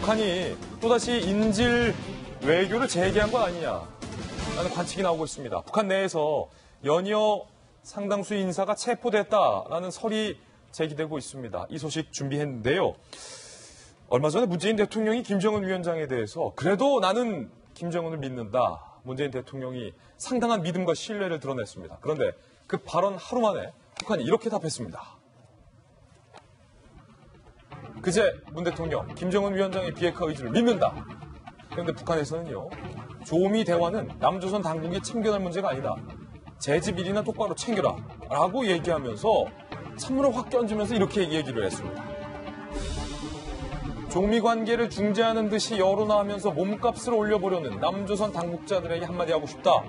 북한이 또다시 인질 외교를 재개한 거 아니냐 라는 관측이 나오고 있습니다. 북한 내에서 연이어 상당수의 인사가 체포됐다라는 설이 제기되고 있습니다. 이 소식 준비했는데요. 얼마 전에 문재인 대통령이 김정은 위원장에 대해서 그래도 나는 김정은을 믿는다. 문재인 대통령이 상당한 믿음과 신뢰를 드러냈습니다. 그런데 그 발언 하루 만에 북한이 이렇게 답했습니다. 그제 문 대통령, 김정은 위원장의 비핵화 의지를 믿는다. 그런데 북한에서는요. 조미 대화는 남조선 당국이 챙겨낼 문제가 아니다. 재집일이나 똑바로 챙겨라. 라고 얘기하면서 찬물을 확 껴주면서 이렇게 얘기를 했습니다. 조미 관계를 중재하는 듯이 여론화하면서 몸값을 올려보려는 남조선 당국자들에게 한마디 하고 싶다.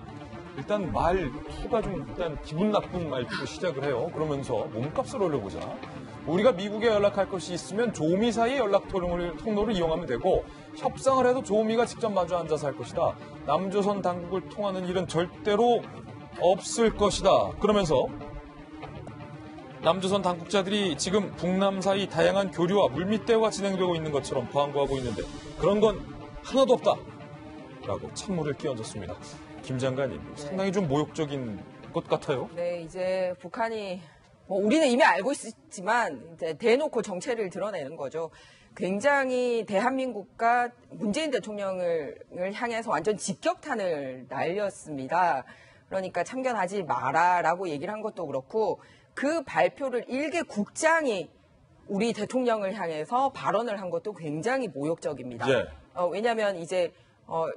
일단 말투가 좀 일단 기분 나쁜 말투로 시작을 해요. 그러면서 몸값을 올려보자. 우리가 미국에 연락할 것이 있으면 조미 사이의 연락 통로를 이용하면 되고 협상을 해도 조미가 직접 마주 앉아서 할 것이다. 남조선 당국을 통하는 일은 절대로 없을 것이다. 그러면서 남조선 당국자들이 지금 북남 사이 다양한 교류와 물밑 대화가 진행되고 있는 것처럼 광고하고 있는데 그런 건 하나도 없다. 라고 찬물을 끼얹었습니다. 김 장관님, 상당히 좀 모욕적인 것 같아요. 네, 이제 북한이 우리는 이미 알고 있지만 이제 대놓고 정체를 드러내는 거죠. 굉장히 대한민국과 문재인 대통령을 향해서 완전 직격탄을 날렸습니다. 그러니까 참견하지 마라라고 얘기를 한 것도 그렇고 그 발표를 일개 국장이 우리 대통령을 향해서 발언을 한 것도 굉장히 모욕적입니다. 예. 왜냐하면 이제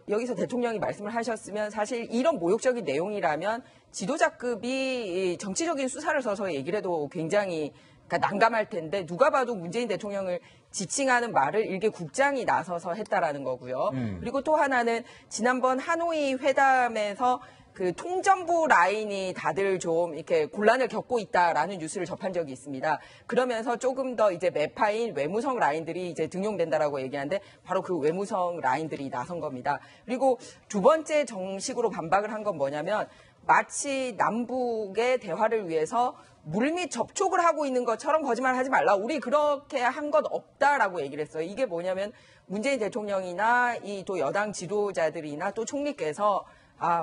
여기서 대통령이 말씀을 하셨으면 사실 이런 모욕적인 내용이라면 지도자급이 정치적인 수사를 서서 얘기를 해도 굉장히 난감할 텐데 누가 봐도 문재인 대통령을 지칭하는 말을 일개 국장이 나서서 했다라는 거고요. 그리고 또 하나는 지난번 하노이 회담에서 그 통전부 라인이 다들 좀 이렇게 곤란을 겪고 있다라는 뉴스를 접한 적이 있습니다. 그러면서 조금 더 이제 매파인 외무성 라인들이 이제 등용된다라고 얘기하는데 바로 그 외무성 라인들이 나선 겁니다. 그리고 두 번째 정식으로 반박을 한 건 뭐냐면 마치 남북의 대화를 위해서 물밑 접촉을 하고 있는 것처럼 거짓말하지 말라. 우리 그렇게 한 것 없다라고 얘기를 했어요. 이게 뭐냐면 문재인 대통령이나 이 또 여당 지도자들이나 또 총리께서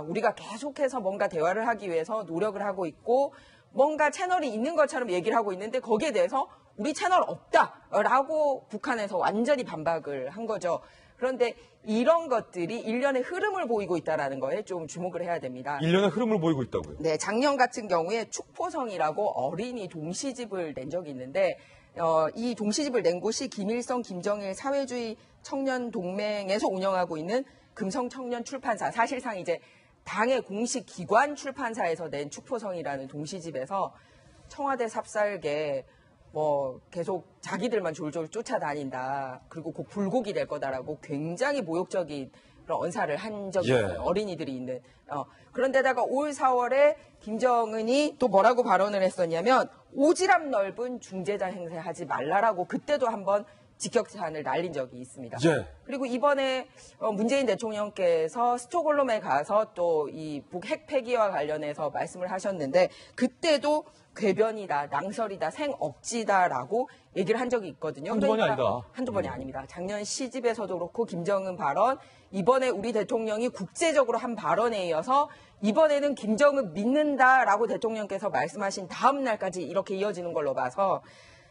우리가 계속해서 뭔가 대화를 하기 위해서 노력을 하고 있고 뭔가 채널이 있는 것처럼 얘기를 하고 있는데 거기에 대해서 우리 채널 없다라고 북한에서 완전히 반박을 한 거죠. 그런데 이런 것들이 일련의 흐름을 보이고 있다는 거에 좀 주목을 해야 됩니다. 일련의 흐름을 보이고 있다고요? 네, 작년 같은 경우에 축포성이라고 어린이 동시집을 낸 적이 있는데 이 동시집을 낸 곳이 김일성, 김정일 사회주의 청년 동맹에서 운영하고 있는 금성청년 출판사, 사실상 이제 당의 공식 기관 출판사에서 낸 축포성이라는 동시집에서 청와대 삽살개 계속 자기들만 졸졸 쫓아다닌다. 그리고 곧 불고기 될 거다라고 굉장히 모욕적인 그런 언사를 한 적이 있어요. 어린이들이 있는. 그런데다가 올 4월에 김정은이 또 뭐라고 발언을 했었냐면 오지랖 넓은 중재자 행세하지 말라라고 그때도 한번 직격탄을 날린 적이 있습니다. 예. 그리고 이번에 문재인 대통령께서 스톡홀름에 가서 또 이 북핵 폐기와 관련해서 말씀을 하셨는데 그때도 궤변이다, 낭설이다, 생억지다라고 얘기를 한 적이 있거든요. 한두 번이 아니다. 한두 번이 아닙니다. 작년 시집에서도 그렇고 김정은 발언, 이번에 우리 대통령이 국제적으로 한 발언에 이어서 이번에는 김정은 믿는다라고 대통령께서 말씀하신 다음 날까지 이렇게 이어지는 걸로 봐서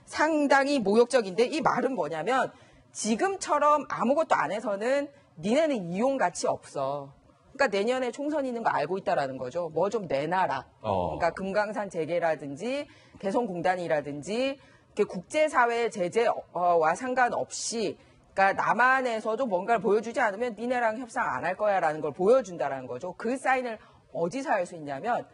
상당히 모욕적인데 이 말은 뭐냐면 지금처럼 아무것도 안 해서는 니네는 이용 가치 없어. 그러니까 내년에 총선 있는 거 알고 있다라는 거죠. 뭐 좀 내놔라. 그러니까 금강산 재개라든지 개성공단이라든지 국제사회 제재와 상관없이 그러니까 남한에서도 뭔가를 보여주지 않으면 니네랑 협상 안 할 거야라는 걸 보여준다라는 거죠. 그 사인을 어디서 할 수 있냐면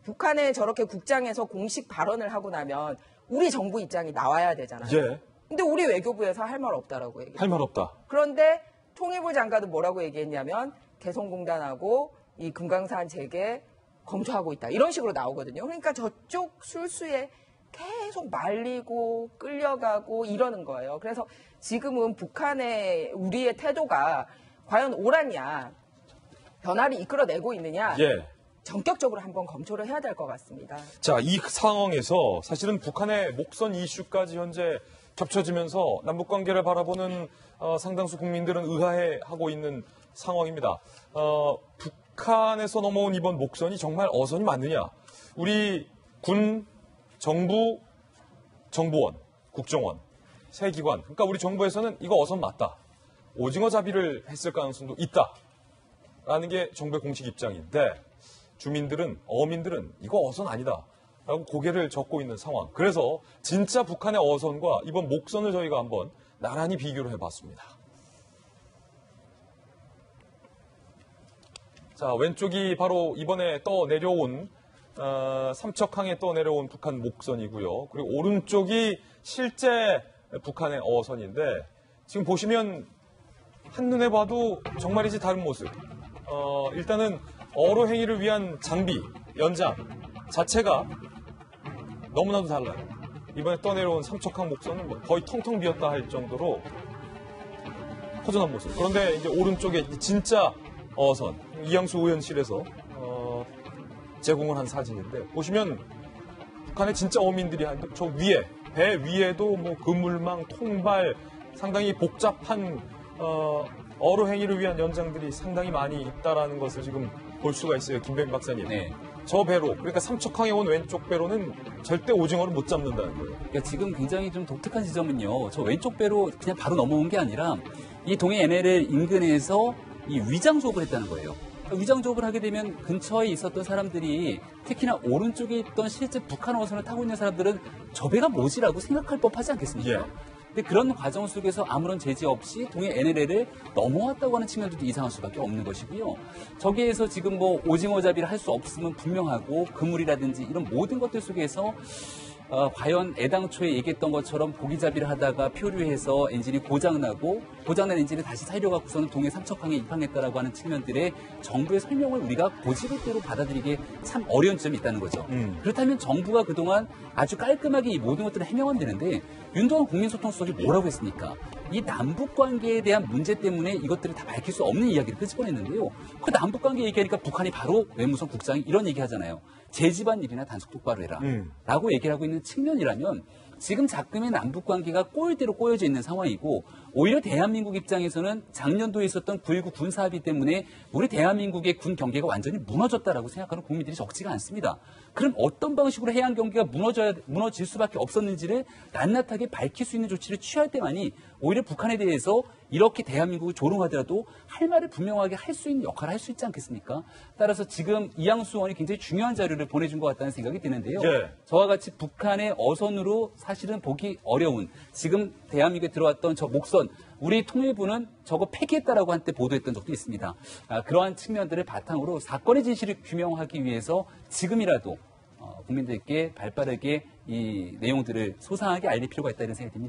북한에 저렇게 국장에서 공식 발언을 하고 나면 우리 정부 입장이 나와야 되잖아요. 예. 근데 우리 외교부에서 할 말 없다라고 얘기해요. 할 말 없다. 그런데 통일부 장관은 뭐라고 얘기했냐면 개성공단하고 이 금강산 재개 검토하고 있다. 이런 식으로 나오거든요. 그러니까 저쪽 술수에 계속 말리고 끌려가고 이러는 거예요. 그래서 지금은 북한의 우리의 태도가 과연 옳았냐, 변화를 이끌어내고 있느냐, 전격적으로 한번 검토를 해야 될 것 같습니다. 자, 이 상황에서 사실은 북한의 목선 이슈까지 현재 겹쳐지면서 남북관계를 바라보는 상당수 국민들은 의아해하고 있는 상황입니다. 북한에서 넘어온 이번 목선이 정말 어선이 맞느냐? 우리 군, 정부, 정보원, 국정원, 세 기관, 그러니까 우리 정부에서는 이거 어선 맞다. 오징어 잡이를 했을 가능성도 있다라는 게 정부의 공식 입장인데 주민들은, 어민들은 이거 어선 아니다 라고 고개를 젓고 있는 상황. 그래서 진짜 북한의 어선과 이번 목선을 저희가 한번 나란히 비교를 해봤습니다. 자, 왼쪽이 바로 이번에 떠내려온 삼척항에 떠내려온 북한 목선이고요. 그리고 오른쪽이 실제 북한의 어선인데 지금 보시면 한눈에 봐도 정말이지 다른 모습. 일단은 어로 행위를 위한 장비, 연장 자체가 너무나도 달라요. 이번에 떠내려온 삼척항 목선은 거의 텅텅 비었다 할 정도로 허전한 모습. 그런데 이제 오른쪽에 진짜 어선, 이양수 의원실에서 제공을 한 사진인데 보시면 북한의 진짜 어민들이 한 저 위에 배 위에도 뭐 그물망, 통발 상당히 복잡한 어로 행위를 위한 연장들이 상당히 많이 있다라는 것을 지금 볼 수가 있어요, 김병민 박사님. 네. 저 배로, 그러니까 삼척항에 온 왼쪽 배로는 절대 오징어를 못 잡는다는 거예요. 그러니까 지금 굉장히 좀 독특한 지점은요. 저 왼쪽 배로 그냥 바로 넘어온 게 아니라 이 동해 NLL 인근에서 이 위장 조업을 했다는 거예요. 위장 조업을 하게 되면 근처에 있었던 사람들이 특히나 오른쪽에 있던 실제 북한 어선을 타고 있는 사람들은 저 배가 뭐지라고 생각할 법하지 않겠습니까? 예. 근데 그런 과정 속에서 아무런 제재 없이 동해 NLL을 넘어왔다고 하는 측면도 이상할 수밖에 없는 것이고요. 저기에서 지금 뭐 오징어 잡이를 할 수 없음은 분명하고 그물이라든지 이런 모든 것들 속에서 과연 애당초에 얘기했던 것처럼 고기잡이를 하다가 표류해서 엔진이 고장나고 고장난 엔진을 다시 살려갖고서는 동해 삼척항에 입항했다라고 하는 측면들의 정부의 설명을 우리가 고지고대로 받아들이기 참 어려운 점이 있다는 거죠. 그렇다면 정부가 그동안 아주 깔끔하게 이 모든 것들을 해명하면 되는데 윤도환 국민소통수석이 뭐라고 했습니까? 이 남북관계에 대한 문제 때문에 이것들을 다 밝힐 수 없는 이야기를 끄집어냈는데요. 그 남북관계 얘기하니까 북한이 바로 외무성 국장이 이런 얘기 하잖아요. 제 집안일이나 단속 똑바로 해라. 라고 얘기를 하고 있는 측면이라면 지금 작금의 남북관계가 꼴대로 꼬여져 있는 상황이고 오히려 대한민국 입장에서는 작년도에 있었던 9.19 군사합의 때문에 우리 대한민국의 군 경계가 완전히 무너졌다라고 생각하는 국민들이 적지가 않습니다. 그럼 어떤 방식으로 해양 경계가 무너질 수밖에 없었는지를 낱낱하게 밝힐 수 있는 조치를 취할 때만이 오히려 북한에 대해서 이렇게 대한민국을 조롱하더라도 할 말을 분명하게 할 수 있는 역할을 할 수 있지 않겠습니까? 따라서 지금 이양수 의원이 굉장히 중요한 자료를 보내준 것 같다는 생각이 드는데요. 예. 저와 같이 북한의 어선으로 사실은 보기 어려운 지금 대한민국에 들어왔던 저 목선 우리 통일부는 저거 폐기했다라고 한때 보도했던 적도 있습니다. 그러한 측면들을 바탕으로 사건의 진실을 규명하기 위해서 지금이라도 국민들께 발빠르게 이 내용들을 소상하게 알릴 필요가 있다 이런 생각이 듭니다.